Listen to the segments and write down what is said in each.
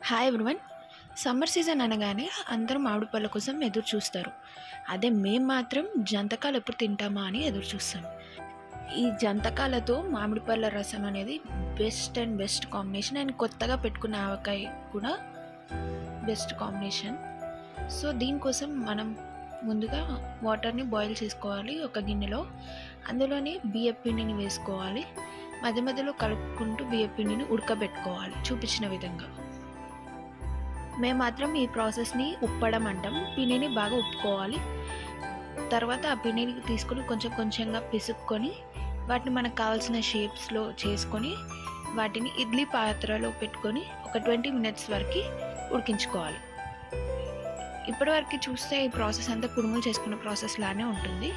Hi everyone. Summer season అనగానే అందరూ మామిడి పళ్ళ కోసం ఎదురు చూస్తారు. అదే మేము మాత్రం జంతకాలు ఎప్పుడు తింటామా అని ఎదురు చూస్తాం. ఈ జంతకాలతో మామిడి పళ్ళ రసం అనేది బెస్ట్ కాంబినేషన్. అండ్ కొత్తగా పెట్టుకున్న ఆవకాయ కూడా బెస్ట్ కాంబినేషన్. సో దీనికోసం మనం ముందుగా వాటర్ని బాయిల్ చేసుకోవాలి ఒక గిన్నెలో. అందులోనే బియ్యం పిండిని వేసుకోవాలి. మధ్య మధ్యలో కలుపుకుంటూ బియ్యం పిండిని ఉడకబెట్టుకోవాలి చూపించిన విధంగా. మేము మాత్రం ఈ ప్రాసెస్ని ఉప్పడం అంటాం. పిండిని బాగా ఉప్పుకోవాలి. తర్వాత ఆ పిండిని తీసుకొని కొంచెం కొంచెంగా పిసుక్కొని వాటిని మనకు కావాల్సిన షేప్స్లో చేసుకొని వాటిని ఇడ్లీ పాత్రలో పెట్టుకొని ఒక 20 minutes వరకు ఉడికించుకోవాలి. ఇప్పటివరకు చూస్తే ఈ ప్రాసెస్ అంతా కుడుములు చేసుకున్న ప్రాసెస్ లానే ఉంటుంది.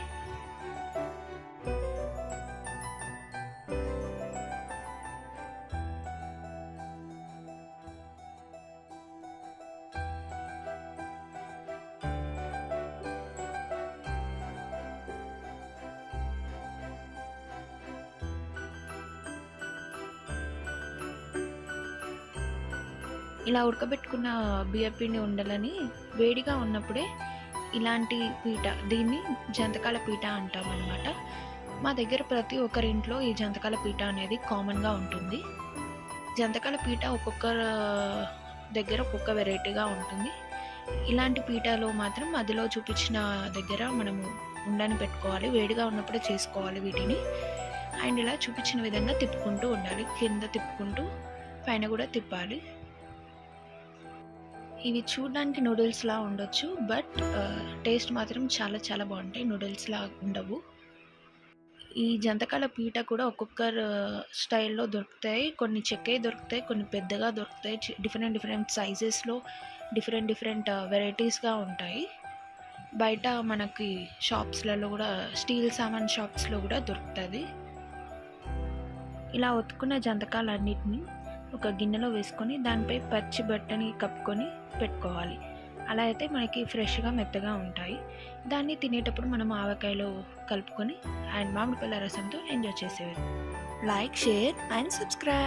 ఇలా ఉడకబెట్టుకున్న బియ్యపిండి ఉండలని వేడిగా ఉన్నప్పుడే ఇలాంటి పీట, దీన్ని జంతకాల పీట అంటాం అన్నమాట. మా దగ్గర ప్రతి ఒక్కరింట్లో ఈ జంతకాల పీట అనేది కామన్గా ఉంటుంది. జంతకాల పీట ఒక్కొక్కరు దగ్గర ఒక్కొక్క వెరైటీగా ఉంటుంది. ఇలాంటి పీటలో మాత్రం మధ్యలో చూపించిన దగ్గర మనము ఉండని పెట్టుకోవాలి. వేడిగా ఉన్నప్పుడే చేసుకోవాలి వీటిని. అండ్ ఇలా చూపించిన విధంగా తిప్పుకుంటూ ఉండాలి. కింద తిప్పుకుంటూ పైన కూడా తిప్పాలి. ఇవి చూడడానికి నూడిల్స్లా ఉండొచ్చు, బట్ టేస్ట్ మాత్రం చాలా చాలా బాగుంటాయి. నూడిల్స్లా ఉండవు. ఈ జంతకాల పీట కూడా ఒక్కొక్కరు స్టైల్లో దొరుకుతాయి. కొన్ని చెక్కవి దొరుకుతాయి, కొన్ని పెద్దగా దొరుకుతాయి. డిఫరెంట్ సైజెస్లో డిఫరెంట్ వెరైటీస్గా ఉంటాయి. బయట మనకి షాప్స్లలో కూడా, స్టీల్ సామాన్ షాప్స్లో కూడా దొరుకుతుంది. ఇలా ఒత్తుకున్న జంతకాలన్నిటిని ఒక గిన్నెలో వేసుకొని దానిపై పచ్చి బట్టని కప్పుకొని పెట్టుకోవాలి. అలా అయితే మనకి ఫ్రెష్గా మెత్తగా ఉంటాయి. దాన్ని తినేటప్పుడు మనం ఆవకాయలో కలుపుకొని అండ్ మామిడి పళ్ళ రసంతో ఎంజాయ్ చేసేది. Like, share and subscribe.